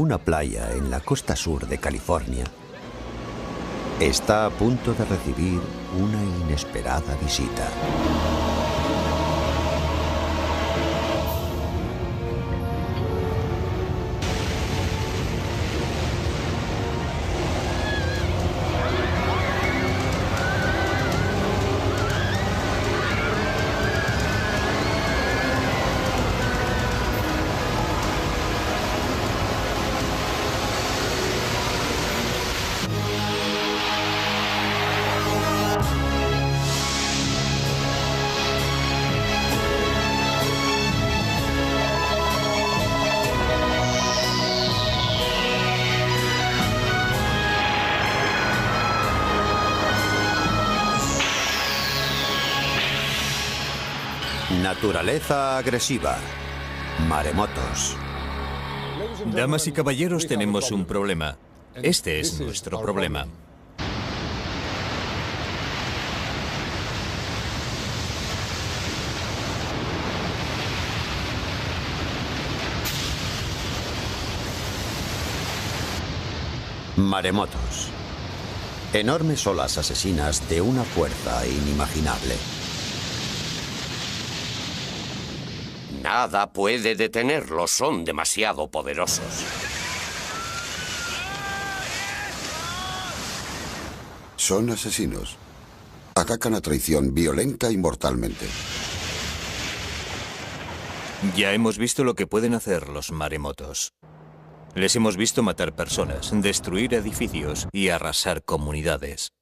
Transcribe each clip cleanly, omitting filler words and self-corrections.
Una playa en la costa sur de California está a punto de recibir una inesperada visita. Naturaleza agresiva. Maremotos. Damas y caballeros, tenemos un problema. Este es nuestro problema. Maremotos. Enormes olas asesinas de una fuerza inimaginable. Nada puede detenerlos, son demasiado poderosos. Son asesinos. Atacan a traición violenta y mortalmente. Ya hemos visto lo que pueden hacer los maremotos. Les hemos visto matar personas, destruir edificios y arrasar comunidades.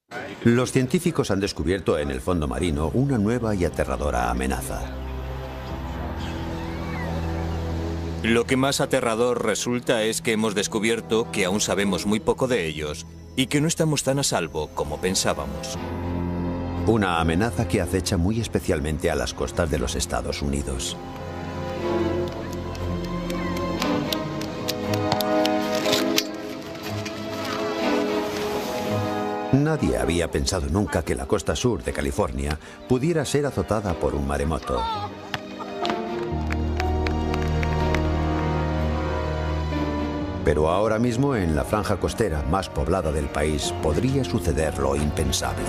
Los científicos han descubierto en el fondo marino una nueva y aterradora amenaza. Lo que más aterrador resulta es que hemos descubierto que aún sabemos muy poco de ellos y que no estamos tan a salvo como pensábamos. Una amenaza que acecha muy especialmente a las costas de los Estados Unidos. Nadie había pensado nunca que la costa sur de California pudiera ser azotada por un maremoto. Pero ahora mismo en la franja costera más poblada del país podría suceder lo impensable.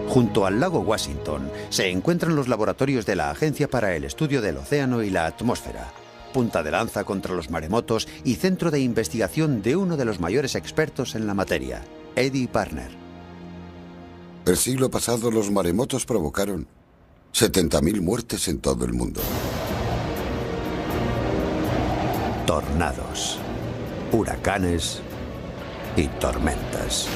Junto al lago Washington se encuentran los laboratorios de la Agencia para el Estudio del Océano y la Atmósfera, punta de lanza contra los maremotos y centro de investigación de uno de los mayores expertos en la materia, Eddie Parner. El siglo pasado los maremotos provocaron 70.000 muertes en todo el mundo. Tornados, huracanes y tormentas.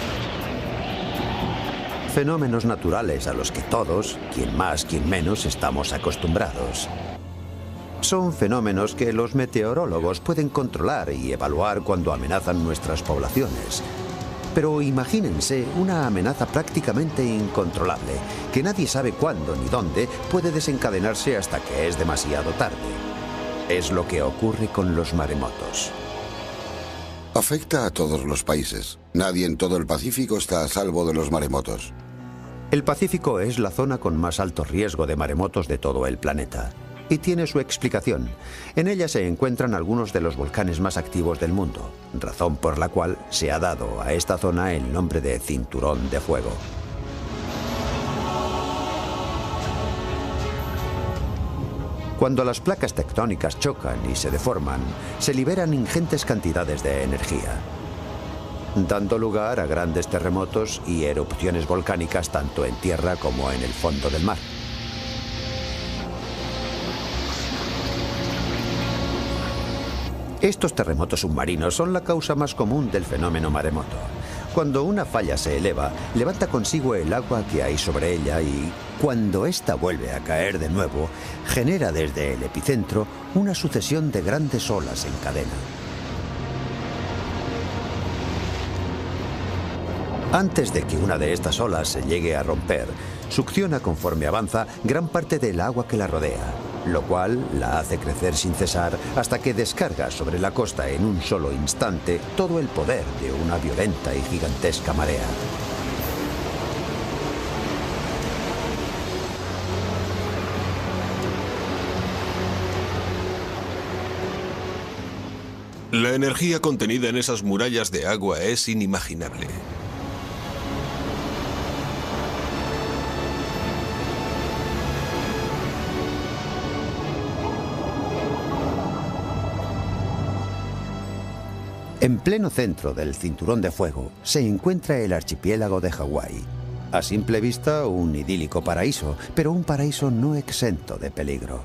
Fenómenos naturales a los que todos, quien más, quien menos, estamos acostumbrados. Son fenómenos que los meteorólogos pueden controlar y evaluar cuando amenazan nuestras poblaciones. Pero imagínense una amenaza prácticamente incontrolable, que nadie sabe cuándo ni dónde puede desencadenarse hasta que es demasiado tarde. Es lo que ocurre con los maremotos. Afecta a todos los países. Nadie en todo el Pacífico está a salvo de los maremotos. El Pacífico es la zona con más alto riesgo de maremotos de todo el planeta. Y tiene su explicación. En ella se encuentran algunos de los volcanes más activos del mundo, razón por la cual se ha dado a esta zona el nombre de Cinturón de Fuego. Cuando las placas tectónicas chocan y se deforman, se liberan ingentes cantidades de energía, dando lugar a grandes terremotos y erupciones volcánicas tanto en tierra como en el fondo del mar. Estos terremotos submarinos son la causa más común del fenómeno maremoto. Cuando una falla se eleva, levanta consigo el agua que hay sobre ella y, cuando ésta vuelve a caer de nuevo, genera desde el epicentro una sucesión de grandes olas en cadena. Antes de que una de estas olas se llegue a romper, succiona conforme avanza gran parte del agua que la rodea, lo cual la hace crecer sin cesar hasta que descarga sobre la costa en un solo instante todo el poder de una violenta y gigantesca marea. La energía contenida en esas murallas de agua es inimaginable. En pleno centro del Cinturón de Fuego se encuentra el archipiélago de Hawái. A simple vista, un idílico paraíso, pero un paraíso no exento de peligro.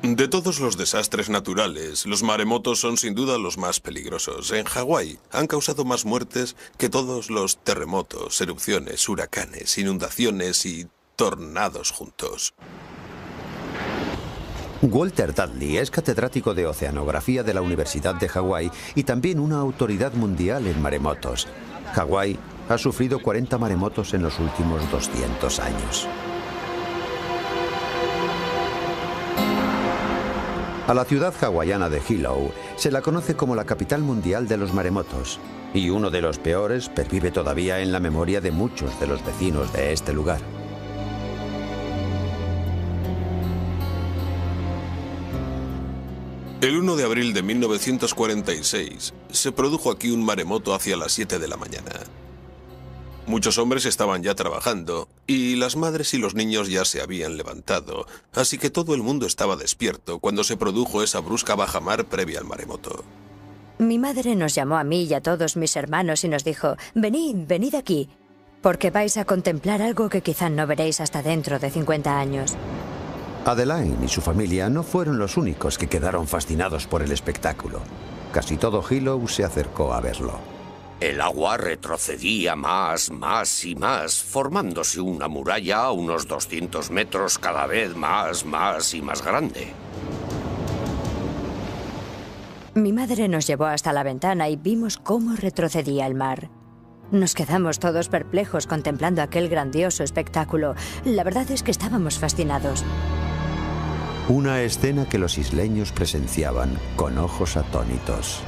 De todos los desastres naturales, los maremotos son sin duda los más peligrosos. En Hawái han causado más muertes que todos los terremotos, erupciones, huracanes, inundaciones y tornados juntos. Walter Dudley es catedrático de oceanografía de la Universidad de Hawái y también una autoridad mundial en maremotos. Hawái ha sufrido 40 maremotos en los últimos 200 años. A la ciudad hawaiana de Hilo se la conoce como la capital mundial de los maremotos, y uno de los peores pervive todavía en la memoria de muchos de los vecinos de este lugar. El 1 de abril de 1946 se produjo aquí un maremoto hacia las 7 de la mañana. Muchos hombres estaban ya trabajando y las madres y los niños ya se habían levantado, así que todo el mundo estaba despierto cuando se produjo esa brusca bajamar previa al maremoto. Mi madre nos llamó a mí y a todos mis hermanos y nos dijo: venid, venid aquí, porque vais a contemplar algo que quizá no veréis hasta dentro de 50 años. Adeline y su familia no fueron los únicos que quedaron fascinados por el espectáculo. Casi todo Hilo se acercó a verlo. El agua retrocedía más y más, formándose una muralla a unos 200 metros cada vez más y más grande. Mi madre nos llevó hasta la ventana y vimos cómo retrocedía el mar. Nos quedamos todos perplejos contemplando aquel grandioso espectáculo. La verdad es que estábamos fascinados. Una escena que los isleños presenciaban con ojos atónitos.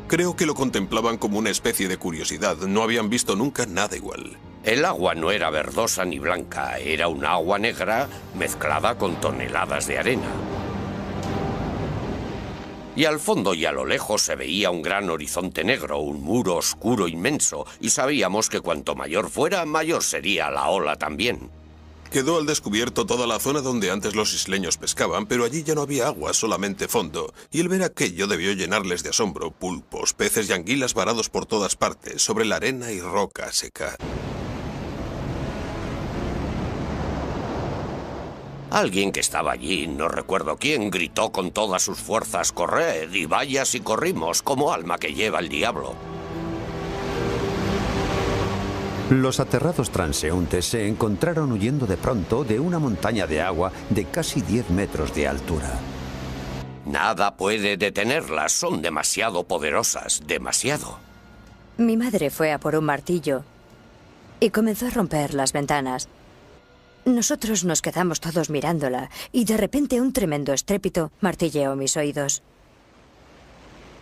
Creo que lo contemplaban como una especie de curiosidad. No habían visto nunca nada igual. El agua no era verdosa ni blanca, era un agua negra mezclada con toneladas de arena. Y al fondo y a lo lejos se veía un gran horizonte negro, un muro oscuro inmenso, y sabíamos que cuanto mayor fuera, mayor sería la ola también. Quedó al descubierto toda la zona donde antes los isleños pescaban, pero allí ya no había agua, solamente fondo. Y el ver aquello debió llenarles de asombro. Pulpos, peces y anguilas varados por todas partes, sobre la arena y roca seca. Alguien que estaba allí, no recuerdo quién, gritó con todas sus fuerzas: «¡Corred! Y vaya si corrimos, como alma que lleva el diablo». Los aterrados transeúntes se encontraron huyendo de pronto de una montaña de agua de casi 10 metros de altura. Nada puede detenerlas, son demasiado poderosas, demasiado. Mi madre fue a por un martillo y comenzó a romper las ventanas. Nosotros nos quedamos todos mirándola y de repente un tremendo estrépito martilleó mis oídos.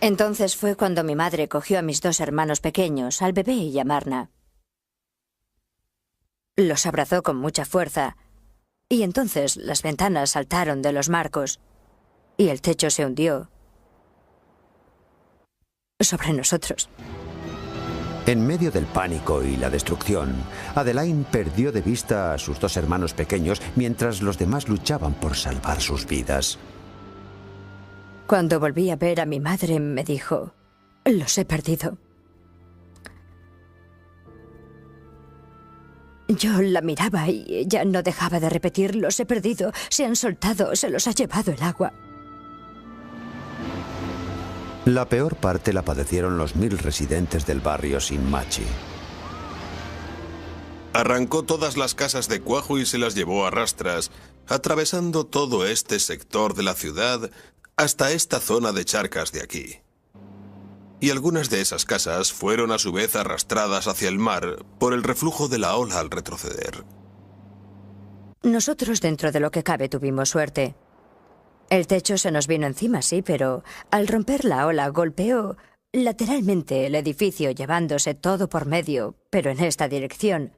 Entonces fue cuando mi madre cogió a mis dos hermanos pequeños, al bebé y a Marna. Los abrazó con mucha fuerza Y entonces las ventanas saltaron de los marcos y el techo se hundió sobre nosotros. En medio del pánico y la destrucción, Adeline perdió de vista a sus dos hermanos pequeños mientras los demás luchaban por salvar sus vidas. Cuando volví a ver a mi madre, me dijo: los he perdido. Yo la miraba y ella no dejaba de repetir: los he perdido, se han soltado, se los ha llevado el agua. La peor parte la padecieron los 1000 residentes del barrio Shinmachi. Arrancó todas las casas de cuajo y se las llevó a rastras, atravesando todo este sector de la ciudad hasta esta zona de charcas de aquí. Y algunas de esas casas fueron a su vez arrastradas hacia el mar por el reflujo de la ola al retroceder. Nosotros, dentro de lo que cabe, tuvimos suerte. El techo se nos vino encima, sí, pero al romper la ola golpeó lateralmente el edificio, llevándose todo por medio, pero en esta dirección,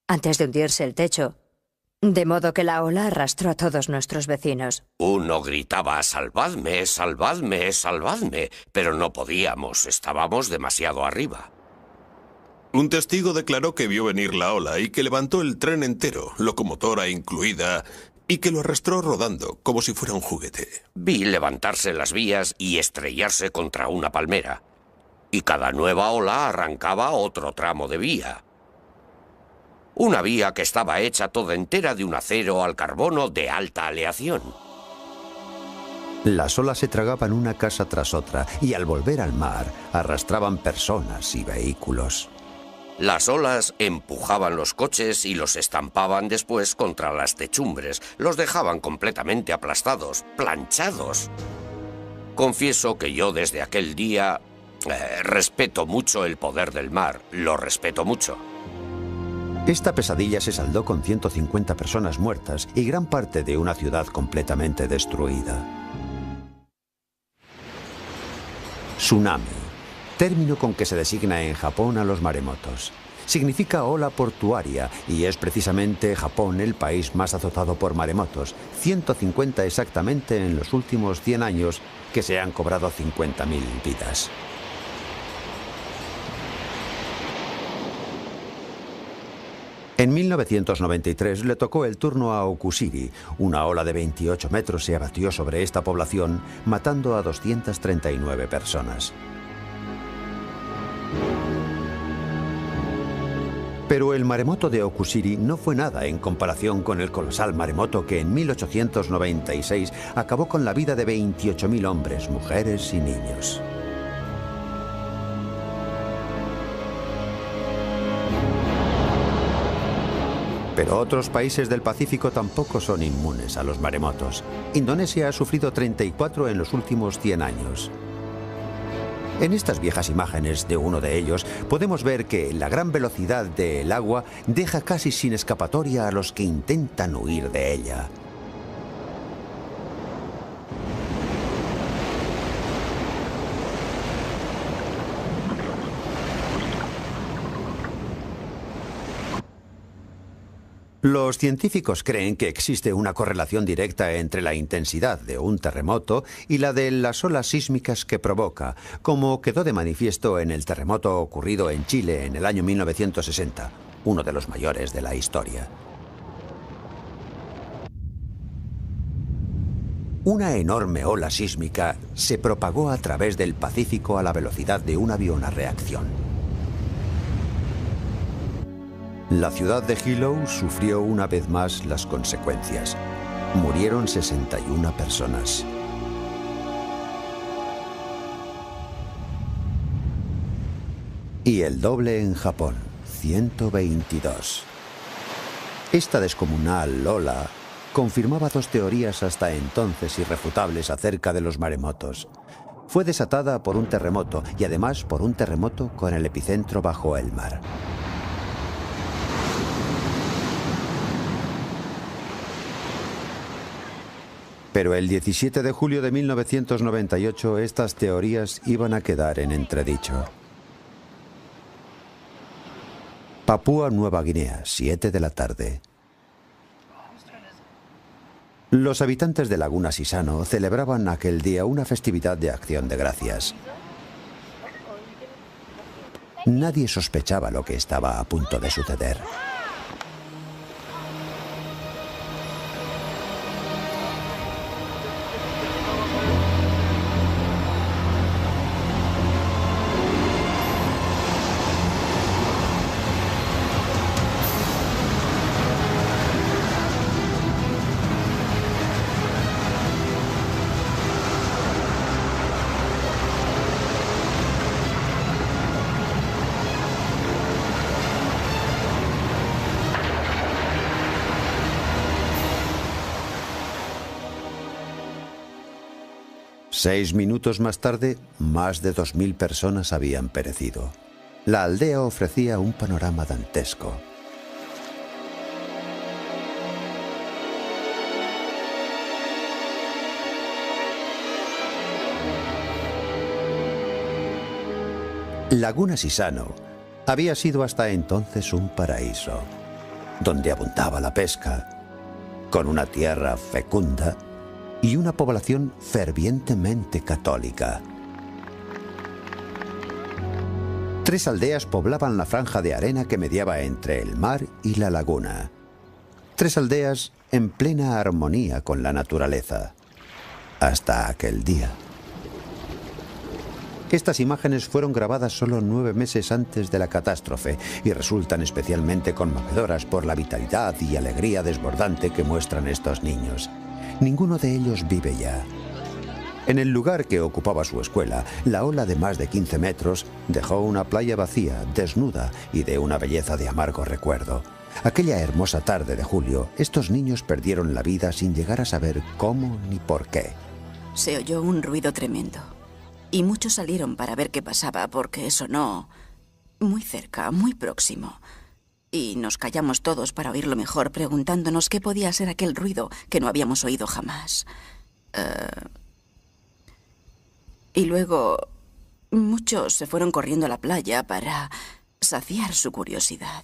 antes de hundirse el techo. De modo que la ola arrastró a todos nuestros vecinos. Uno gritaba: «Salvadme, salvadme, salvadme», pero no podíamos, estábamos demasiado arriba. Un testigo declaró que vio venir la ola y que levantó el tren entero, locomotora incluida, y que lo arrastró rodando, como si fuera un juguete. Vi levantarse las vías y estrellarse contra una palmera. Y cada nueva ola arrancaba otro tramo de vía. Una vía que estaba hecha toda entera de un acero al carbono de alta aleación. Las olas se tragaban una casa tras otra y al volver al mar arrastraban personas y vehículos. Las olas empujaban los coches y los estampaban después contra las techumbres. Los dejaban completamente aplastados, planchados. Confieso que yo desde aquel día respeto mucho el poder del mar. Lo respeto mucho. Esta pesadilla se saldó con 150 personas muertas y gran parte de una ciudad completamente destruida. Tsunami, término con que se designa en Japón a los maremotos. Significa ola portuaria y es precisamente Japón el país más azotado por maremotos, 150 exactamente en los últimos 100 años, que se han cobrado 50.000 vidas. En 1993 le tocó el turno a Okushiri. Una ola de 28 metros se abatió sobre esta población, matando a 239 personas. Pero el maremoto de Okushiri no fue nada en comparación con el colosal maremoto que en 1896 acabó con la vida de 28.000 hombres, mujeres y niños. Pero otros países del Pacífico tampoco son inmunes a los maremotos. Indonesia ha sufrido 34 en los últimos 100 años. En estas viejas imágenes de uno de ellos podemos ver que la gran velocidad del agua deja casi sin escapatoria a los que intentan huir de ella. Los científicos creen que existe una correlación directa entre la intensidad de un terremoto y la de las olas sísmicas que provoca, como quedó de manifiesto en el terremoto ocurrido en Chile en el año 1960, uno de los mayores de la historia. Una enorme ola sísmica se propagó a través del Pacífico a la velocidad de un avión a reacción. La ciudad de Hilo sufrió una vez más las consecuencias. Murieron 61 personas. Y el doble en Japón, 122. Esta descomunal ola confirmaba dos teorías hasta entonces irrefutables acerca de los maremotos. Fue desatada por un terremoto y además por un terremoto con el epicentro bajo el mar. Pero el 17 de julio de 1998 estas teorías iban a quedar en entredicho. Papúa Nueva Guinea, 7 de la tarde. Los habitantes de Laguna Sisano celebraban aquel día una festividad de Acción de Gracias. Nadie sospechaba lo que estaba a punto de suceder. Seis minutos más tarde, más de 2000 personas habían perecido. La aldea ofrecía un panorama dantesco. Laguna Sisano había sido hasta entonces un paraíso, donde abundaba la pesca, con una tierra fecunda y una población fervientemente católica. 3 aldeas poblaban la franja de arena que mediaba entre el mar y la laguna. 3 aldeas en plena armonía con la naturaleza. Hasta aquel día. Estas imágenes fueron grabadas solo 9 meses antes de la catástrofe y resultan especialmente conmovedoras por la vitalidad y alegría desbordante que muestran estos niños. Ninguno de ellos vive ya. En el lugar que ocupaba su escuela, la ola de más de 15 metros dejó una playa vacía, desnuda y de una belleza de amargo recuerdo. Aquella hermosa tarde de julio, estos niños perdieron la vida sin llegar a saber cómo ni por qué. Se oyó un ruido tremendo y muchos salieron para ver qué pasaba porque sonó muy cerca, muy próximo. Y nos callamos todos para oírlo mejor, preguntándonos qué podía ser aquel ruido que no habíamos oído jamás. Y luego muchos se fueron corriendo a la playa para saciar su curiosidad.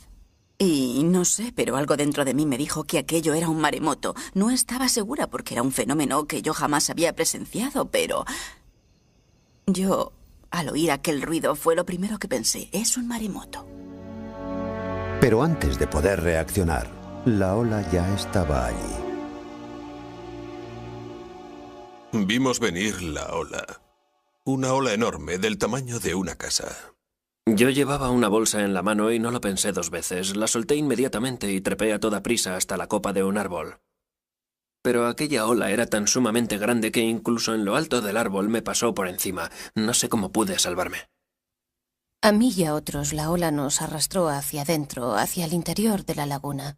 Y no sé, pero algo dentro de mí me dijo que aquello era un maremoto. No estaba segura porque era un fenómeno que yo jamás había presenciado, pero yo, al oír aquel ruido, fue lo primero que pensé. Es un maremoto. Pero antes de poder reaccionar, la ola ya estaba allí. Vimos venir la ola. Una ola enorme del tamaño de una casa. Yo llevaba una bolsa en la mano y no lo pensé 2 veces. La solté inmediatamente y trepé a toda prisa hasta la copa de un árbol. Pero aquella ola era tan sumamente grande que incluso en lo alto del árbol me pasó por encima. No sé cómo pude salvarme. A mí y a otros la ola nos arrastró hacia adentro, hacia el interior de la laguna,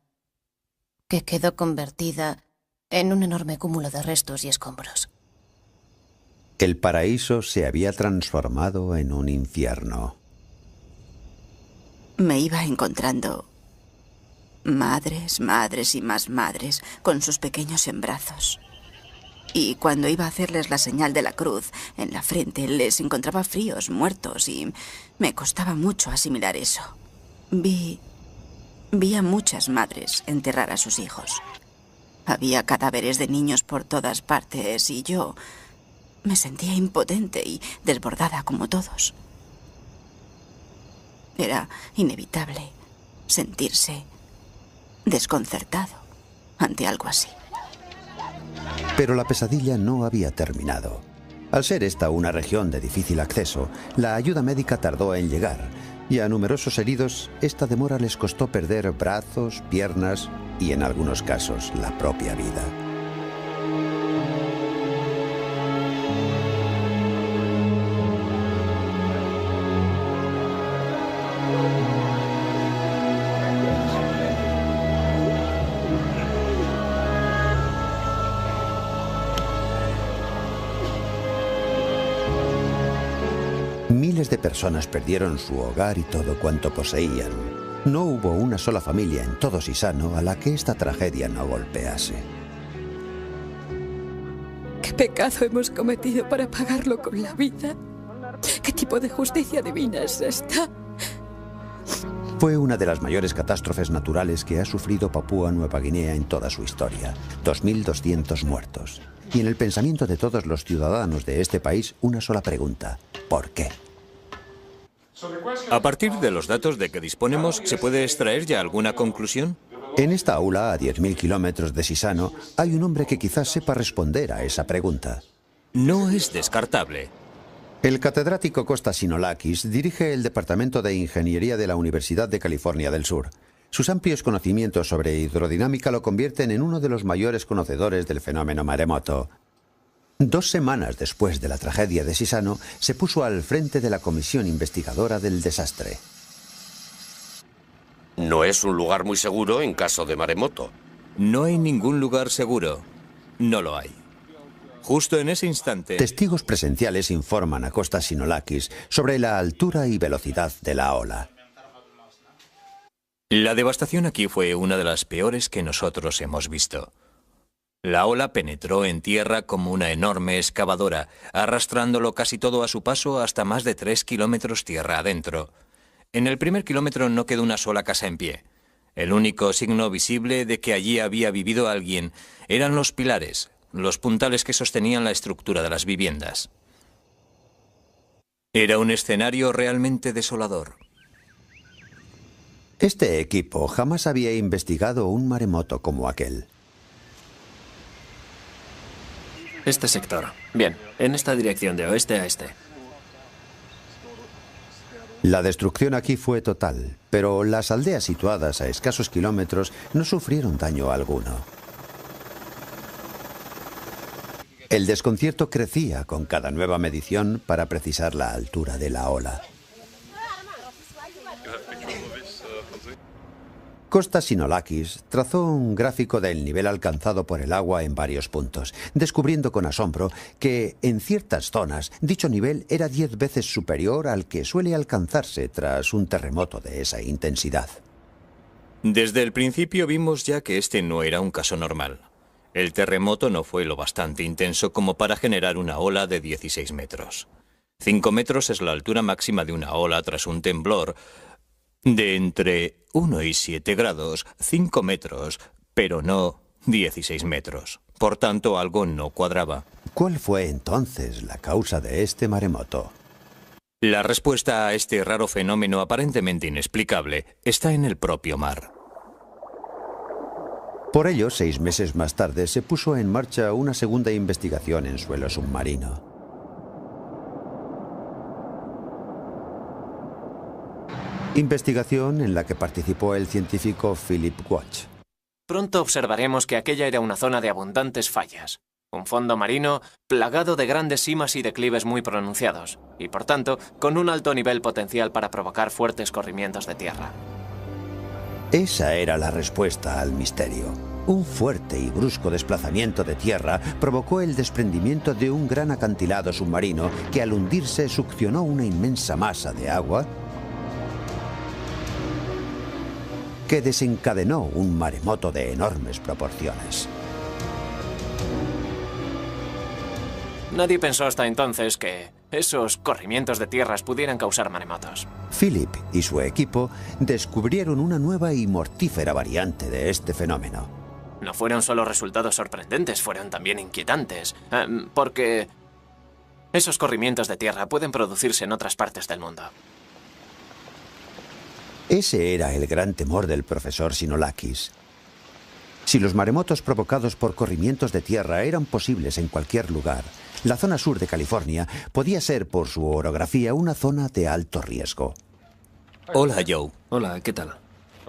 que quedó convertida en un enorme cúmulo de restos y escombros. El paraíso se había transformado en un infierno. Me iba encontrando madres, madres y más madres con sus pequeños en brazos. Y cuando iba a hacerles la señal de la cruz en la frente, les encontraba fríos, muertos, y me costaba mucho asimilar eso. Vi a muchas madres enterrar a sus hijos. Había cadáveres de niños por todas partes y yo me sentía impotente y desbordada como todos. Era inevitable sentirse desconcertado ante algo así. Pero la pesadilla no había terminado. Al ser esta una región de difícil acceso, la ayuda médica tardó en llegar, y a numerosos heridos esta demora les costó perder brazos, piernas y en algunos casos la propia vida. Miles de personas perdieron su hogar y todo cuanto poseían. No hubo una sola familia en todo Sisano a la que esta tragedia no golpease. ¿Qué pecado hemos cometido para pagarlo con la vida? ¿Qué tipo de justicia divina es esta? Fue una de las mayores catástrofes naturales que ha sufrido Papúa Nueva Guinea en toda su historia. 2.200 muertos. Y en el pensamiento de todos los ciudadanos de este país, una sola pregunta: ¿por qué? A partir de los datos de que disponemos, ¿se puede extraer ya alguna conclusión? En esta aula, a 10.000 kilómetros de Sisano, hay un hombre que quizás sepa responder a esa pregunta. No es descartable. El catedrático Costas Sinolakis dirige el Departamento de Ingeniería de la Universidad de California del Sur. Sus amplios conocimientos sobre hidrodinámica lo convierten en uno de los mayores conocedores del fenómeno maremoto. 2 semanas después de la tragedia de Sisano, se puso al frente de la comisión investigadora del desastre. No es un lugar muy seguro en caso de maremoto. No hay ningún lugar seguro. No lo hay. Justo en ese instante... Testigos presenciales informan a Costas Sinolakis sobre la altura y velocidad de la ola. La devastación aquí fue una de las peores que nosotros hemos visto. La ola penetró en tierra como una enorme excavadora, arrastrándolo casi todo a su paso hasta más de 3 kilómetros tierra adentro. En el primer kilómetro no quedó una sola casa en pie. El único signo visible de que allí había vivido alguien eran los pilares, los puntales que sostenían la estructura de las viviendas. Era un escenario realmente desolador. Este equipo jamás había investigado un maremoto como aquel. Este sector. Bien, en esta dirección de oeste a este. La destrucción aquí fue total, pero las aldeas situadas a escasos kilómetros no sufrieron daño alguno. El desconcierto crecía con cada nueva medición para precisar la altura de la ola. Costas Sinolakis trazó un gráfico del nivel alcanzado por el agua en varios puntos, descubriendo con asombro que, en ciertas zonas, dicho nivel era 10 veces superior al que suele alcanzarse tras un terremoto de esa intensidad. Desde el principio vimos ya que este no era un caso normal. El terremoto no fue lo bastante intenso como para generar una ola de 16 metros. 5 metros es la altura máxima de una ola tras un temblor de entre 1 y 7 grados, 5 metros, pero no 16 metros. Por tanto, algo no cuadraba. ¿Cuál fue entonces la causa de este maremoto? La respuesta a este raro fenómeno aparentemente inexplicable está en el propio mar. Por ello, 6 meses más tarde, se puso en marcha una segunda investigación en suelo submarino. Investigación en la que participó el científico Philip Watch. Pronto observaremos que aquella era una zona de abundantes fallas. Un fondo marino plagado de grandes simas y declives muy pronunciados, y por tanto, con un alto nivel potencial para provocar fuertes corrimientos de tierra. Esa era la respuesta al misterio. Un fuerte y brusco desplazamiento de tierra provocó el desprendimiento de un gran acantilado submarino que al hundirse succionó una inmensa masa de agua que desencadenó un maremoto de enormes proporciones. Nadie pensó hasta entonces que esos corrimientos de tierras pudieran causar maremotos. Philip y su equipo descubrieron una nueva y mortífera variante de este fenómeno. No fueron solo resultados sorprendentes, fueron también inquietantes, porque esos corrimientos de tierra pueden producirse en otras partes del mundo. Ese era el gran temor del profesor Sinolakis. Si los maremotos provocados por corrimientos de tierra eran posibles en cualquier lugar, la zona sur de California podía ser, por su orografía, una zona de alto riesgo. Hola, Joe. Hola, ¿qué tal?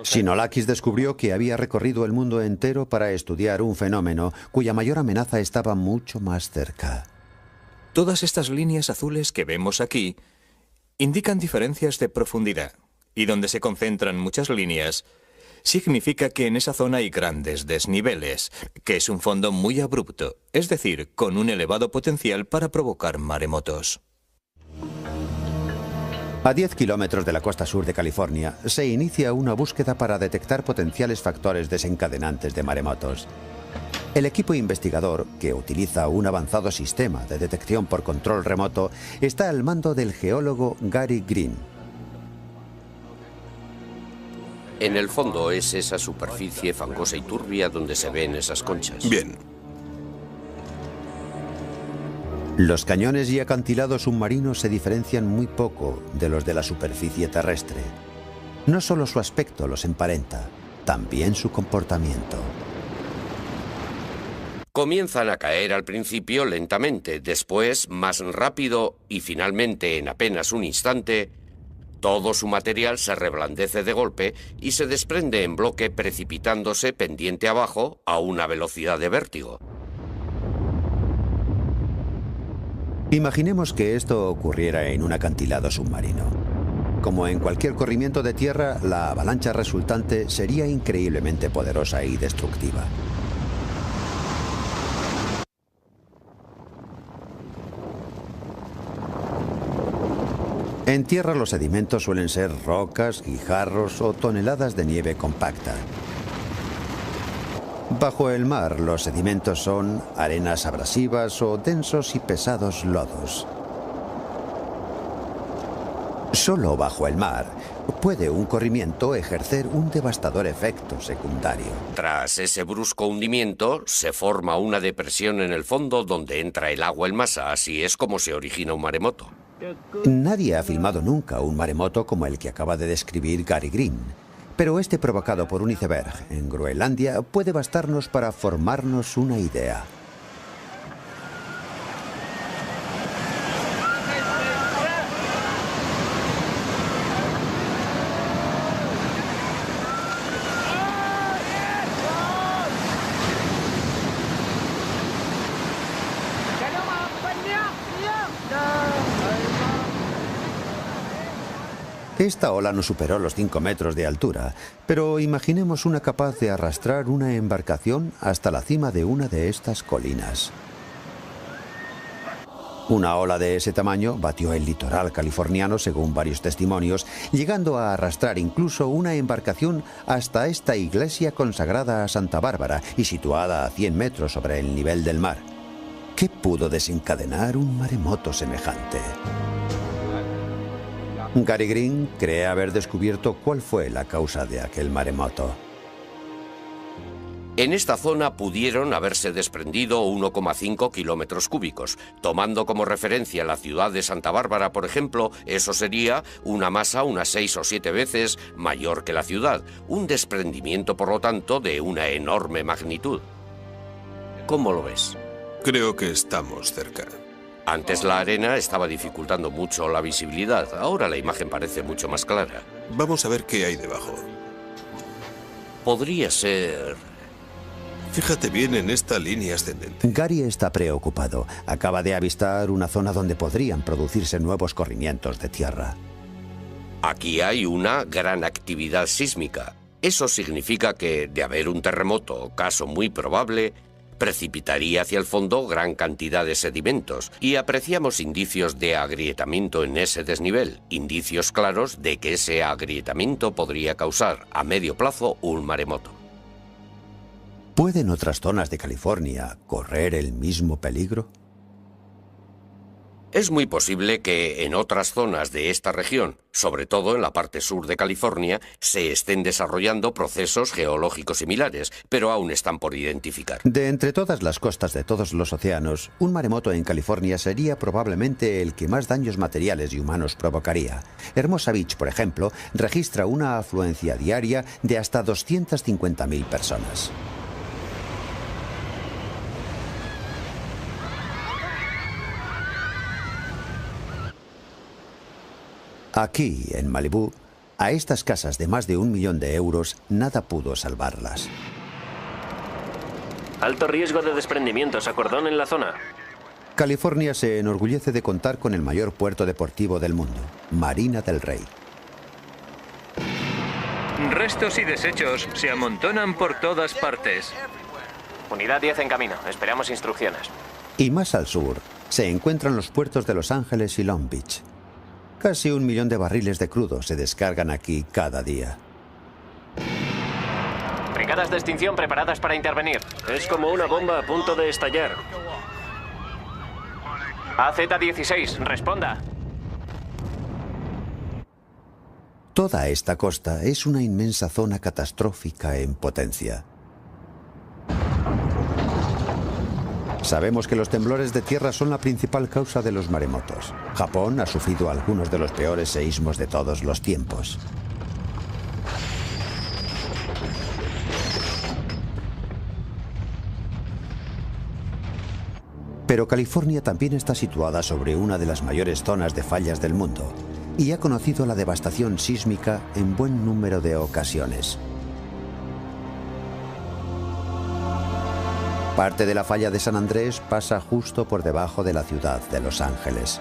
Sinolakis descubrió que había recorrido el mundo entero para estudiar un fenómeno cuya mayor amenaza estaba mucho más cerca. Todas estas líneas azules que vemos aquí indican diferencias de profundidad. Y donde se concentran muchas líneas, significa que en esa zona hay grandes desniveles, que es un fondo muy abrupto, es decir, con un elevado potencial para provocar maremotos. A 10 kilómetros de la costa sur de California, se inicia una búsqueda para detectar potenciales factores desencadenantes de maremotos. El equipo investigador, que utiliza un avanzado sistema de detección por control remoto, está al mando del geólogo Gary Green. En el fondo es esa superficie fangosa y turbia donde se ven esas conchas. Bien. Los cañones y acantilados submarinos se diferencian muy poco de los de la superficie terrestre. No solo su aspecto los emparenta, también su comportamiento. Comienzan a caer al principio lentamente, después más rápido y finalmente en apenas un instante, todo su material se reblandece de golpe y se desprende en bloque precipitándose pendiente abajo a una velocidad de vértigo. Imaginemos que esto ocurriera en un acantilado submarino. Como en cualquier corrimiento de tierra, la avalancha resultante sería increíblemente poderosa y destructiva. En tierra los sedimentos suelen ser rocas, guijarros o toneladas de nieve compacta. Bajo el mar, los sedimentos son arenas abrasivas o densos y pesados lodos. Solo bajo el mar puede un corrimiento ejercer un devastador efecto secundario. Tras ese brusco hundimiento, se forma una depresión en el fondo donde entra el agua en masa, así es como se origina un maremoto. Nadie ha filmado nunca un maremoto como el que acaba de describir Gary Green. Pero este provocado por un iceberg en Groenlandia puede bastarnos para formarnos una idea. Esta ola no superó los 5 metros de altura, pero imaginemos una capaz de arrastrar una embarcación hasta la cima de una de estas colinas. Una ola de ese tamaño batió el litoral californiano, según varios testimonios, llegando a arrastrar incluso una embarcación hasta esta iglesia consagrada a Santa Bárbara y situada a 100 metros sobre el nivel del mar. ¿Qué pudo desencadenar un maremoto semejante? Gary Green cree haber descubierto cuál fue la causa de aquel maremoto. En esta zona pudieron haberse desprendido 1,5 kilómetros cúbicos. Tomando como referencia la ciudad de Santa Bárbara, por ejemplo, eso sería una masa unas 6 o 7 veces mayor que la ciudad. Un desprendimiento, por lo tanto, de una enorme magnitud. ¿Cómo lo ves? Creo que estamos cerca. Antes la arena estaba dificultando mucho la visibilidad. Ahora la imagen parece mucho más clara. Vamos a ver qué hay debajo. Podría ser... Fíjate bien en esta línea ascendente. Gary está preocupado. Acaba de avistar una zona donde podrían producirse nuevos corrimientos de tierra. Aquí hay una gran actividad sísmica. Eso significa que, de haber un terremoto, caso muy probable, precipitaría hacia el fondo gran cantidad de sedimentos y apreciamos indicios de agrietamiento en ese desnivel, indicios claros de que ese agrietamiento podría causar a medio plazo un maremoto. ¿Pueden otras zonas de California correr el mismo peligro? Es muy posible que en otras zonas de esta región, sobre todo en la parte sur de California, se estén desarrollando procesos geológicos similares, pero aún están por identificar. De entre todas las costas de todos los océanos, un maremoto en California sería probablemente el que más daños materiales y humanos provocaría. Hermosa Beach, por ejemplo, registra una afluencia diaria de hasta 250.000 personas. Aquí, en Malibú, a estas casas de más de 1 millón de euros, nada pudo salvarlas. Alto riesgo de desprendimientos, acordón en la zona. California se enorgullece de contar con el mayor puerto deportivo del mundo, Marina del Rey. Restos y desechos se amontonan por todas partes. Unidad 10 en camino. Esperamos instrucciones. Y más al sur, se encuentran los puertos de Los Ángeles y Long Beach. Casi 1 millón de barriles de crudo se descargan aquí cada día. Brigadas de extinción preparadas para intervenir. Es como una bomba a punto de estallar. AZ-16, responda. Toda esta costa es una inmensa zona catastrófica en potencia. Sabemos que los temblores de tierra son la principal causa de los maremotos. Japón ha sufrido algunos de los peores seísmos de todos los tiempos. Pero California también está situada sobre una de las mayores zonas de fallas del mundo y ha conocido la devastación sísmica en buen número de ocasiones. Parte de la falla de San Andrés pasa justo por debajo de la ciudad de Los Ángeles.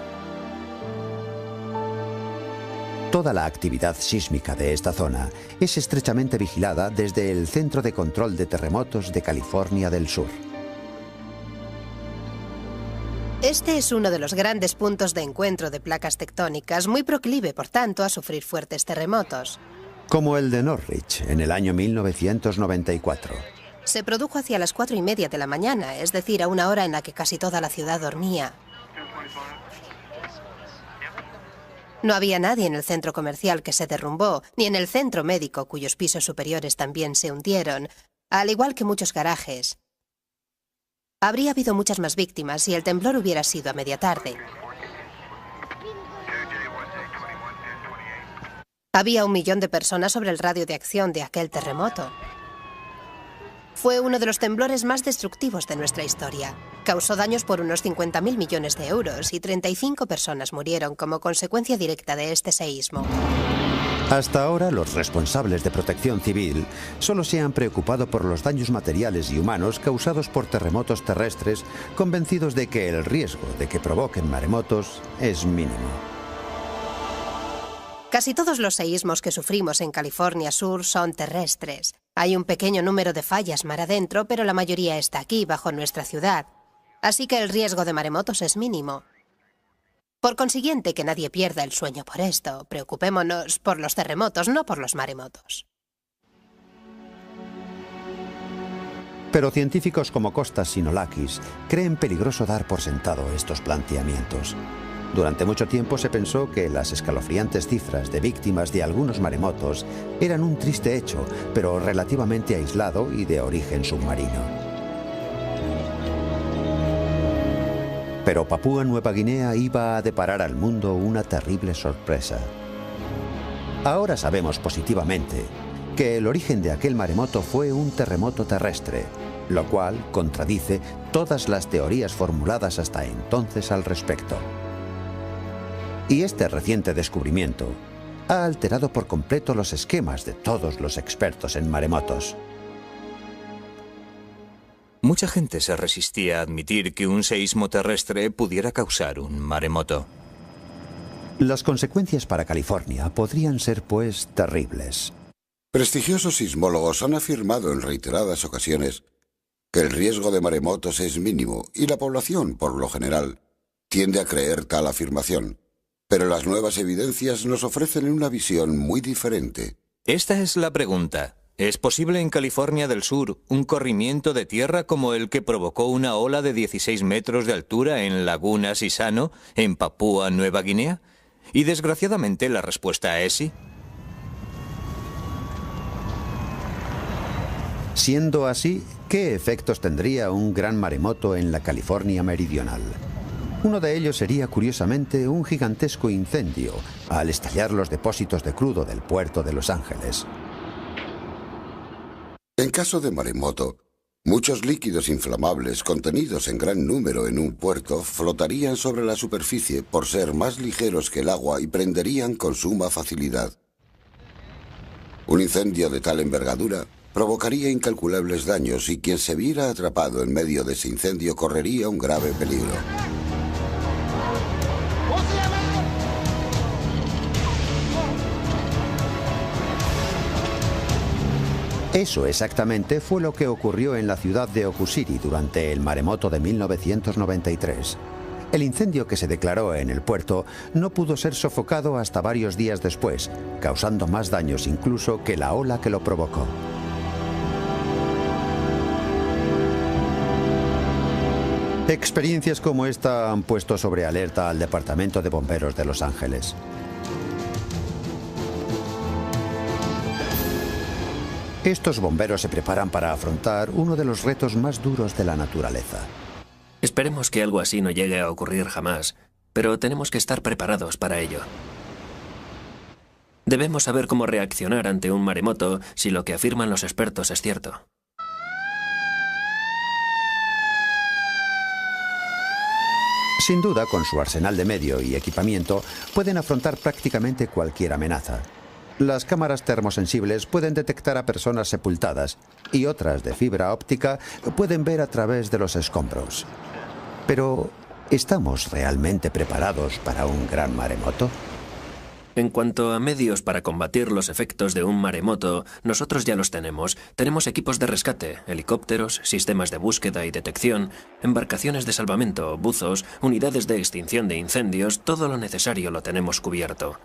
Toda la actividad sísmica de esta zona es estrechamente vigilada desde el Centro de Control de Terremotos de California del Sur. Este es uno de los grandes puntos de encuentro de placas tectónicas, muy proclive, por tanto, a sufrir fuertes terremotos. Como el de Norwich en el año 1994. Se produjo hacia las 4:30 de la mañana, es decir, a una hora en la que casi toda la ciudad dormía. No había nadie en el centro comercial que se derrumbó, ni en el centro médico, cuyos pisos superiores también se hundieron, al igual que muchos garajes. Habría habido muchas más víctimas si el temblor hubiera sido a media tarde. Había 1 millón de personas sobre el radio de acción de aquel terremoto. Fue uno de los temblores más destructivos de nuestra historia. Causó daños por unos 50.000 millones de euros y 35 personas murieron como consecuencia directa de este seísmo. Hasta ahora, los responsables de protección civil solo se han preocupado por los daños materiales y humanos causados por terremotos terrestres, convencidos de que el riesgo de que provoquen maremotos es mínimo. Casi todos los seísmos que sufrimos en California Sur son terrestres. Hay un pequeño número de fallas mar adentro, pero la mayoría está aquí, bajo nuestra ciudad. Así que el riesgo de maremotos es mínimo. Por consiguiente, que nadie pierda el sueño por esto. Preocupémonos por los terremotos, no por los maremotos. Pero científicos como Kostas Sinolakis creen peligroso dar por sentado estos planteamientos. Durante mucho tiempo se pensó que las escalofriantes cifras de víctimas de algunos maremotos eran un triste hecho, pero relativamente aislado y de origen submarino. Pero Papúa Nueva Guinea iba a deparar al mundo una terrible sorpresa. Ahora sabemos positivamente que el origen de aquel maremoto fue un terremoto terrestre, lo cual contradice todas las teorías formuladas hasta entonces al respecto. Y este reciente descubrimiento ha alterado por completo los esquemas de todos los expertos en maremotos. Mucha gente se resistía a admitir que un seísmo terrestre pudiera causar un maremoto. Las consecuencias para California podrían ser, pues, terribles. Prestigiosos sismólogos han afirmado en reiteradas ocasiones que el riesgo de maremotos es mínimo y la población, por lo general, tiende a creer tal afirmación. Pero las nuevas evidencias nos ofrecen una visión muy diferente. Esta es la pregunta. ¿Es posible en California del Sur un corrimiento de tierra como el que provocó una ola de 16 metros de altura en Laguna Sisano, en Papúa Nueva Guinea? Y desgraciadamente la respuesta es sí. Siendo así, ¿qué efectos tendría un gran maremoto en la California meridional? Uno de ellos sería, curiosamente, un gigantesco incendio al estallar los depósitos de crudo del puerto de Los Ángeles. En caso de maremoto, muchos líquidos inflamables contenidos en gran número en un puerto flotarían sobre la superficie por ser más ligeros que el agua y prenderían con suma facilidad. Un incendio de tal envergadura provocaría incalculables daños y quien se viera atrapado en medio de ese incendio correría un grave peligro. Eso exactamente fue lo que ocurrió en la ciudad de Okusiri durante el maremoto de 1993. El incendio que se declaró en el puerto no pudo ser sofocado hasta varios días después, causando más daños incluso que la ola que lo provocó. Experiencias como esta han puesto sobre alerta al Departamento de Bomberos de Los Ángeles. Estos bomberos se preparan para afrontar uno de los retos más duros de la naturaleza. Esperemos que algo así no llegue a ocurrir jamás, pero tenemos que estar preparados para ello. Debemos saber cómo reaccionar ante un maremoto si lo que afirman los expertos es cierto. Sin duda, con su arsenal de medio y equipamiento, pueden afrontar prácticamente cualquier amenaza. Las cámaras termosensibles pueden detectar a personas sepultadas y otras de fibra óptica pueden ver a través de los escombros. Pero, ¿estamos realmente preparados para un gran maremoto? En cuanto a medios para combatir los efectos de un maremoto, nosotros ya los tenemos. Tenemos equipos de rescate, helicópteros, sistemas de búsqueda y detección, embarcaciones de salvamento, buzos, unidades de extinción de incendios, todo lo necesario lo tenemos cubierto.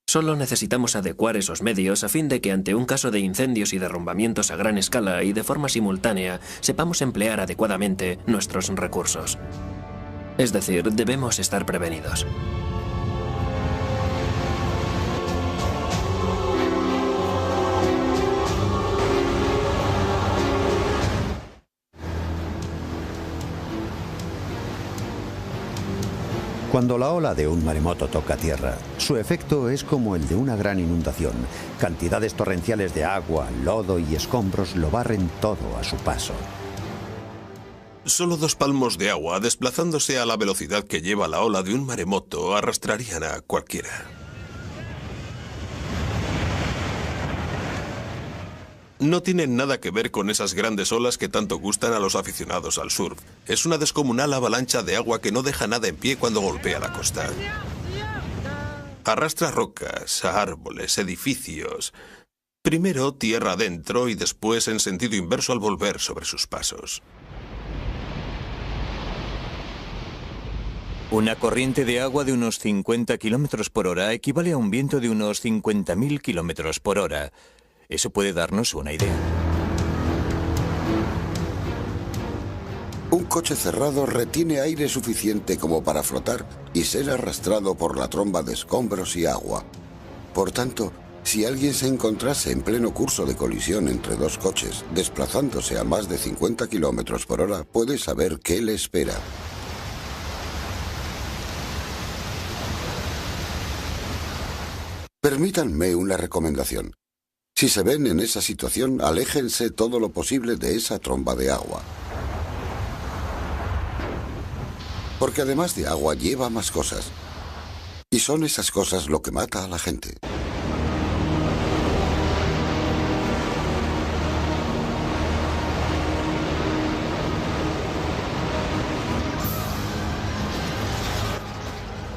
Solo necesitamos adecuar esos medios a fin de que ante un caso de incendios y derrumbamientos a gran escala y de forma simultánea, sepamos emplear adecuadamente nuestros recursos. Es decir, debemos estar prevenidos. Cuando la ola de un maremoto toca tierra, su efecto es como el de una gran inundación. Cantidades torrenciales de agua, lodo y escombros lo barren todo a su paso. Solo 2 palmos de agua, desplazándose a la velocidad que lleva la ola de un maremoto, arrastrarían a cualquiera. No tienen nada que ver con esas grandes olas que tanto gustan a los aficionados al surf. Es una descomunal avalancha de agua que no deja nada en pie cuando golpea la costa. Arrastra rocas, árboles, edificios. Primero tierra adentro y después en sentido inverso al volver sobre sus pasos. Una corriente de agua de unos 50 km por hora equivale a un viento de unos 50.000 km por hora. Eso puede darnos una idea. Un coche cerrado retiene aire suficiente como para flotar y ser arrastrado por la tromba de escombros y agua. Por tanto, si alguien se encontrase en pleno curso de colisión entre 2 coches, desplazándose a más de 50 km por hora, puede saber qué le espera. Permítanme una recomendación. Si se ven en esa situación, aléjense todo lo posible de esa tromba de agua. Porque además de agua lleva más cosas. Y son esas cosas lo que mata a la gente.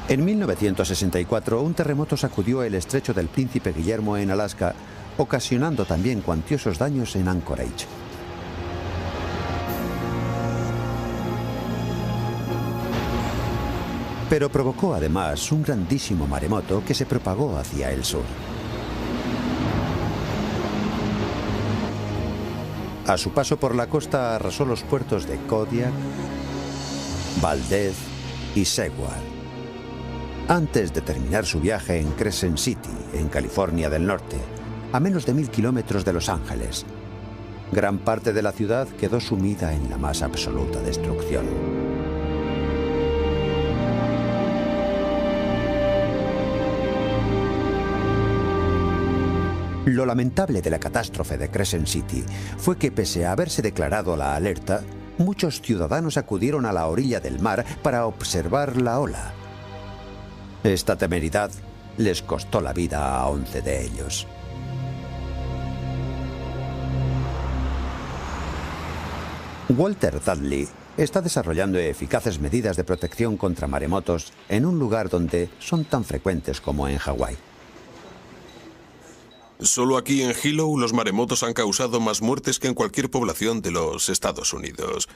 En 1964, un terremoto sacudió el estrecho del Príncipe Guillermo en Alaska, ocasionando también cuantiosos daños en Anchorage. Pero provocó además un grandísimo maremoto que se propagó hacia el sur. A su paso por la costa arrasó los puertos de Kodiak, Valdez y Seward, antes de terminar su viaje en Crescent City, en California del Norte, a menos de 1000 kilómetros de Los Ángeles. Gran parte de la ciudad quedó sumida en la más absoluta destrucción. Lo lamentable de la catástrofe de Crescent City fue que, pese a haberse declarado la alerta, muchos ciudadanos acudieron a la orilla del mar para observar la ola. Esta temeridad les costó la vida a 11 de ellos. Walter Dudley está desarrollando eficaces medidas de protección contra maremotos en un lugar donde son tan frecuentes como en Hawái. Solo aquí en Hilo los maremotos han causado más muertes que en cualquier población de los Estados Unidos.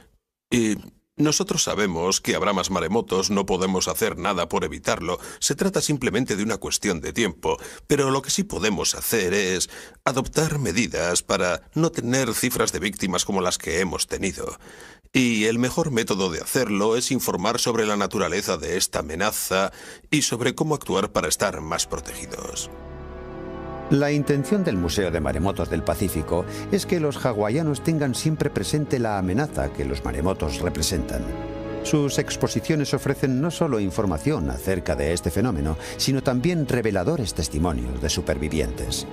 Y nosotros sabemos que habrá más maremotos, no podemos hacer nada por evitarlo. Se trata simplemente de una cuestión de tiempo. Pero lo que sí podemos hacer es adoptar medidas para no tener cifras de víctimas como las que hemos tenido. Y el mejor método de hacerlo es informar sobre la naturaleza de esta amenaza y sobre cómo actuar para estar más protegidos. La intención del Museo de Maremotos del Pacífico es que los hawaianos tengan siempre presente la amenaza que los maremotos representan. Sus exposiciones ofrecen no solo información acerca de este fenómeno, sino también reveladores testimonios de supervivientes.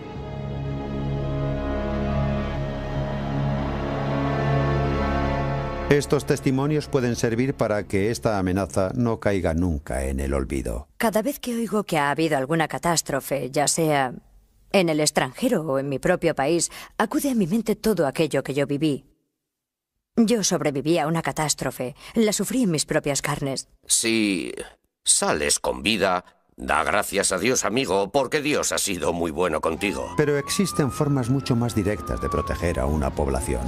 Estos testimonios pueden servir para que esta amenaza no caiga nunca en el olvido. Cada vez que oigo que ha habido alguna catástrofe, ya sea en el extranjero o en mi propio país, acude a mi mente todo aquello que yo viví. Yo sobreviví a una catástrofe, la sufrí en mis propias carnes. Si sales con vida, da gracias a Dios, amigo, porque Dios ha sido muy bueno contigo. Pero existen formas mucho más directas de proteger a una población.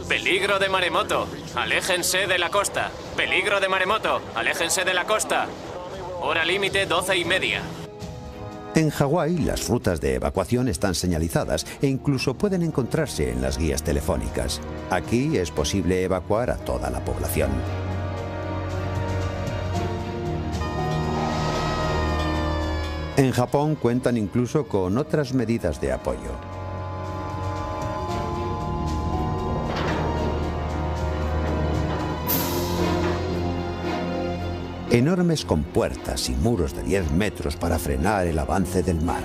Peligro de maremoto. Aléjense de la costa. Peligro de maremoto. Aléjense de la costa. Hora límite 12:30. En Hawái, las rutas de evacuación están señalizadas e incluso pueden encontrarse en las guías telefónicas. Aquí es posible evacuar a toda la población. En Japón cuentan incluso con otras medidas de apoyo. Enormes compuertas y muros de 10 metros para frenar el avance del mar.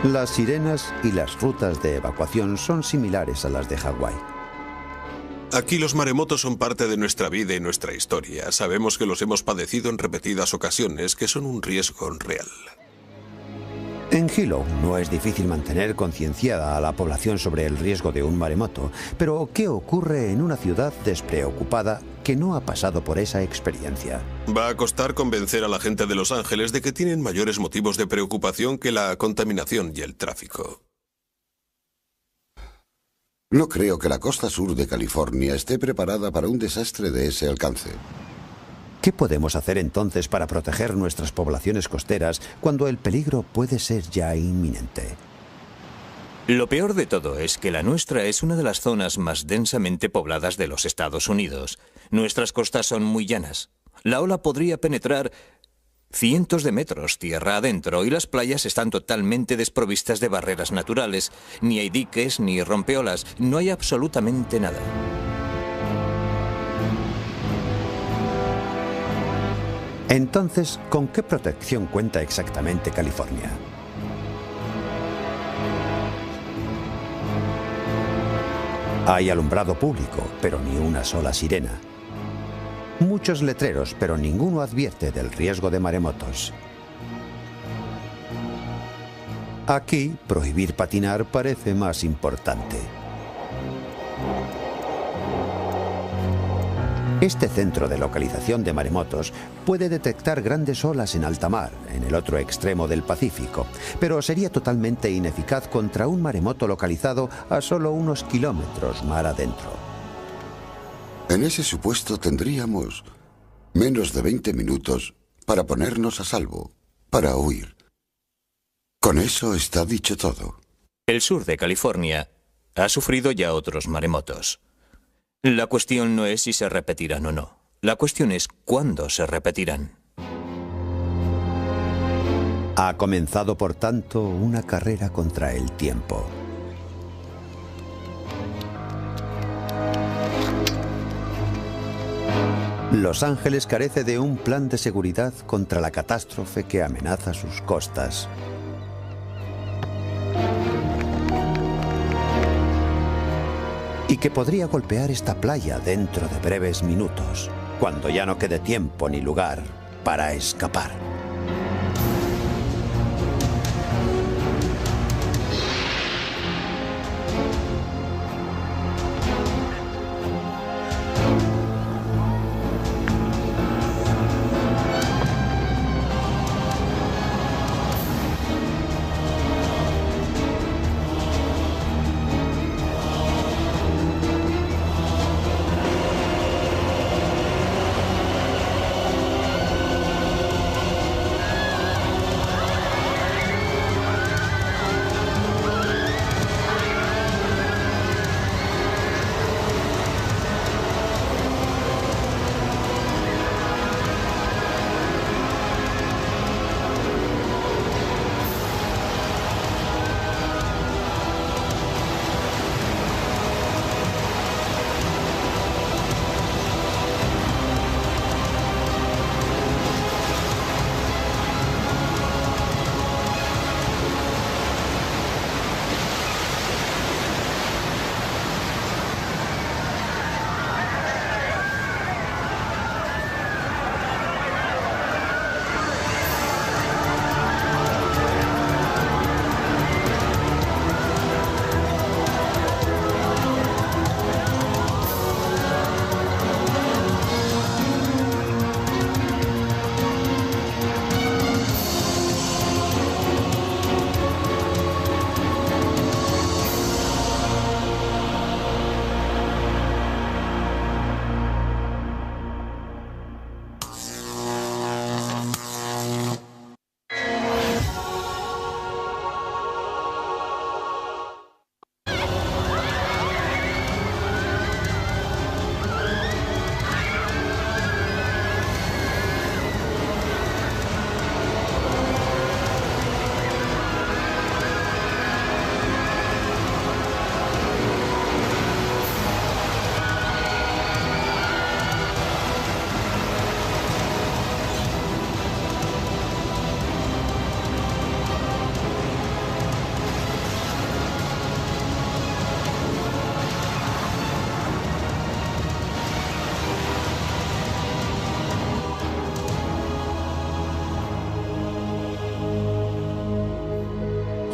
Las sirenas y las rutas de evacuación son similares a las de Hawái. Aquí los maremotos son parte de nuestra vida y nuestra historia. Sabemos que los hemos padecido en repetidas ocasiones, que son un riesgo real. En Hilo no es difícil mantener concienciada a la población sobre el riesgo de un maremoto, pero ¿qué ocurre en una ciudad despreocupada que no ha pasado por esa experiencia? Va a costar convencer a la gente de Los Ángeles de que tienen mayores motivos de preocupación que la contaminación y el tráfico. No creo que la costa sur de California esté preparada para un desastre de ese alcance. ¿Qué podemos hacer entonces para proteger nuestras poblaciones costeras cuando el peligro puede ser ya inminente? Lo peor de todo es que la nuestra es una de las zonas más densamente pobladas de los Estados Unidos. Nuestras costas son muy llanas. La ola podría penetrar cientos de metros tierra adentro y las playas están totalmente desprovistas de barreras naturales. Ni hay diques ni rompeolas, no hay absolutamente nada. Entonces, ¿con qué protección cuenta exactamente California? Hay alumbrado público, pero ni una sola sirena. Muchos letreros, pero ninguno advierte del riesgo de maremotos. Aquí, prohibir patinar parece más importante. Este centro de localización de maremotos puede detectar grandes olas en alta mar, en el otro extremo del Pacífico, pero sería totalmente ineficaz contra un maremoto localizado a solo unos kilómetros mar adentro. En ese supuesto tendríamos menos de 20 minutos para ponernos a salvo, para huir. Con eso está dicho todo. El sur de California ha sufrido ya otros maremotos. La cuestión no es si se repetirán o no. La cuestión es cuándo se repetirán. Ha comenzado, por tanto, una carrera contra el tiempo. Los Ángeles carece de un plan de seguridad contra la catástrofe que amenaza sus costas. Y que podría golpear esta playa dentro de breves minutos, cuando ya no quede tiempo ni lugar para escapar.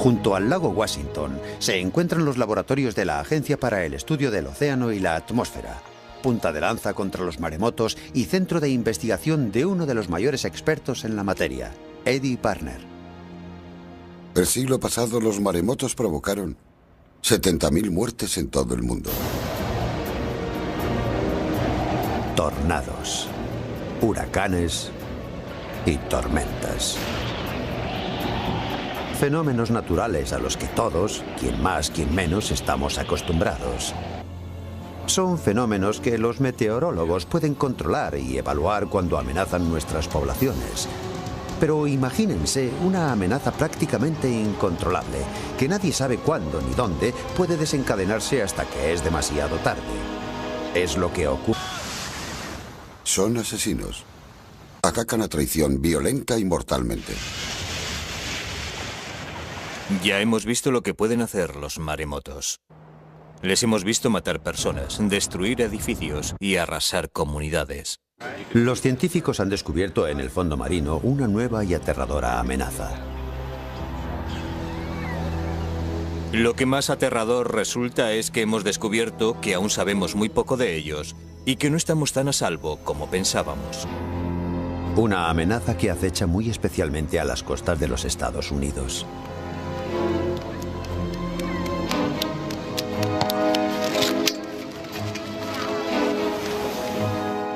Junto al lago Washington se encuentran los laboratorios de la Agencia para el Estudio del Océano y la Atmósfera, punta de lanza contra los maremotos y centro de investigación de uno de los mayores expertos en la materia, Eddie Parner. El siglo pasado los maremotos provocaron 70.000 muertes en todo el mundo. Tornados, huracanes y tormentas. Fenómenos naturales a los que todos, quien más, quien menos, estamos acostumbrados. Son fenómenos que los meteorólogos pueden controlar y evaluar cuando amenazan nuestras poblaciones. Pero imagínense una amenaza prácticamente incontrolable, que nadie sabe cuándo ni dónde puede desencadenarse hasta que es demasiado tarde. Es lo que ocurre. Son asesinos. Atacan a traición violenta y mortalmente. Ya hemos visto lo que pueden hacer los maremotos. Les hemos visto matar personas, destruir edificios y arrasar comunidades. Los científicos han descubierto en el fondo marino una nueva y aterradora amenaza. Lo que más aterrador resulta es que hemos descubierto que aún sabemos muy poco de ellos y que no estamos tan a salvo como pensábamos. Una amenaza que acecha muy especialmente a las costas de los Estados Unidos.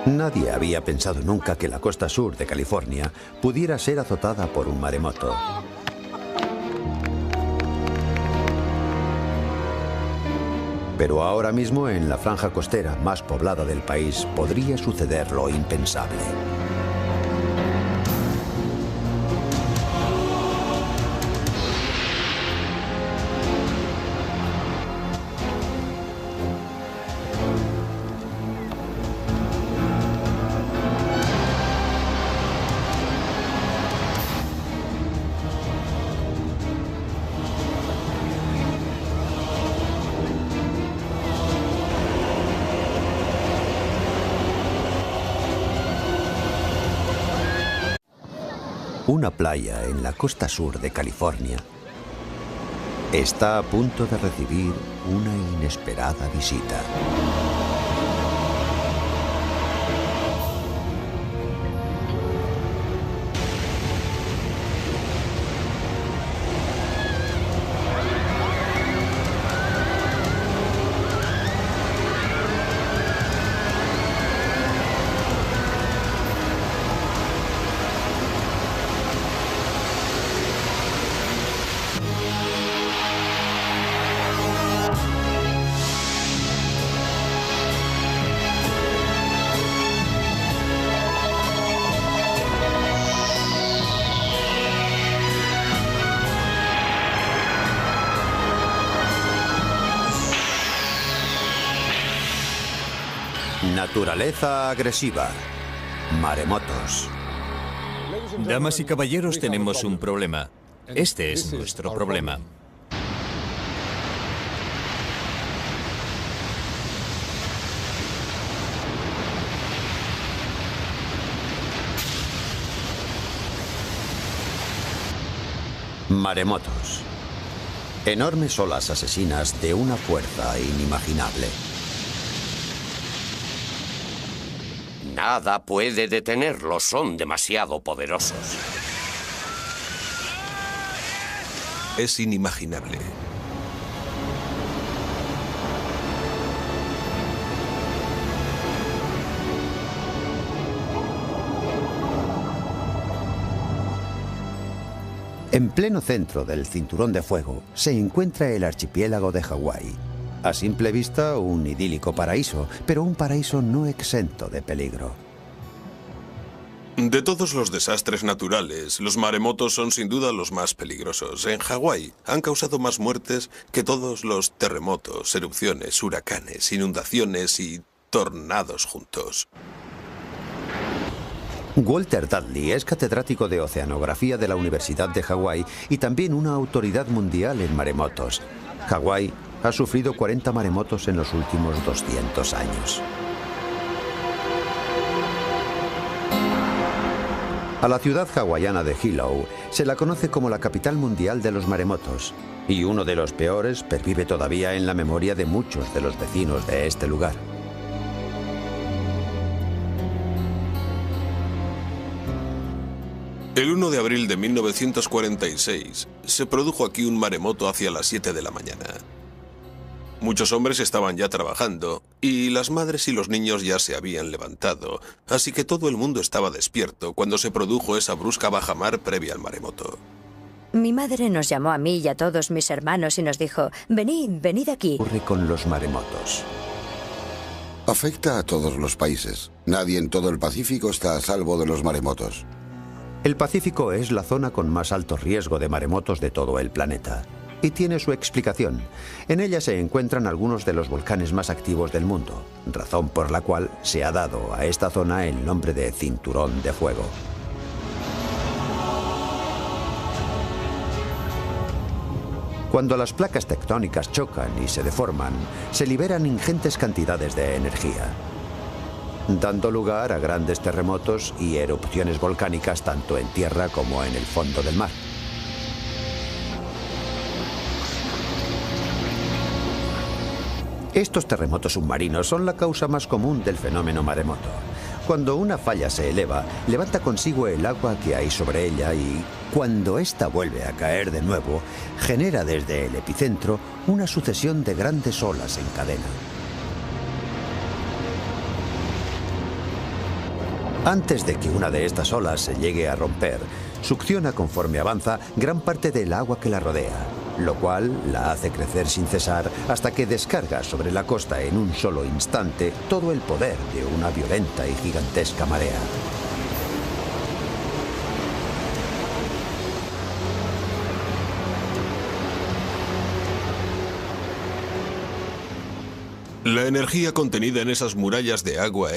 Nadie había pensado nunca que la costa sur de California pudiera ser azotada por un maremoto. Pero ahora mismo en la franja costera más poblada del país podría suceder lo impensable. Una playa en la costa sur de California está a punto de recibir una inesperada visita. Naturaleza agresiva. Maremotos. Damas y caballeros, tenemos un problema. Este es nuestro problema. Maremotos. Enormes olas asesinas de una fuerza inimaginable. Nada puede detenerlos, son demasiado poderosos. Es inimaginable. En pleno centro del cinturón de fuego se encuentra el archipiélago de Hawái. A simple vista, un idílico paraíso, pero un paraíso no exento de peligro. De todos los desastres naturales, los maremotos son sin duda los más peligrosos. En Hawái han causado más muertes que todos los terremotos, erupciones, huracanes, inundaciones y tornados juntos. Walter Dudley es catedrático de oceanografía de la Universidad de Hawái y también una autoridad mundial en maremotos. Hawái ha sufrido 40 maremotos en los últimos 200 años. A la ciudad hawaiana de Hilo se la conoce como la capital mundial de los maremotos, y uno de los peores pervive todavía en la memoria de muchos de los vecinos de este lugar. El 1 de abril de 1946 se produjo aquí un maremoto hacia las 7 de la mañana. Muchos hombres estaban ya trabajando y las madres y los niños ya se habían levantado, así que todo el mundo estaba despierto cuando se produjo esa brusca bajamar previa al maremoto. Mi madre nos llamó a mí y a todos mis hermanos y nos dijo: venid, venid aquí. ¿Qué ocurre con los maremotos? Afecta a todos los países. Nadie en todo el Pacífico está a salvo de los maremotos. El Pacífico es la zona con más alto riesgo de maremotos de todo el planeta. Y tiene su explicación. En ella se encuentran algunos de los volcanes más activos del mundo, razón por la cual se ha dado a esta zona el nombre de Cinturón de Fuego. Cuando las placas tectónicas chocan y se deforman, se liberan ingentes cantidades de energía, dando lugar a grandes terremotos y erupciones volcánicas tanto en tierra como en el fondo del mar. Estos terremotos submarinos son la causa más común del fenómeno maremoto. Cuando una falla se eleva, levanta consigo el agua que hay sobre ella y, cuando ésta vuelve a caer de nuevo, genera desde el epicentro una sucesión de grandes olas en cadena. Antes de que una de estas olas se llegue a romper, succiona conforme avanza gran parte del agua que la rodea, lo cual la hace crecer sin cesar hasta que descarga sobre la costa en un solo instante todo el poder de una violenta y gigantesca marea. La energía contenida en esas murallas de agua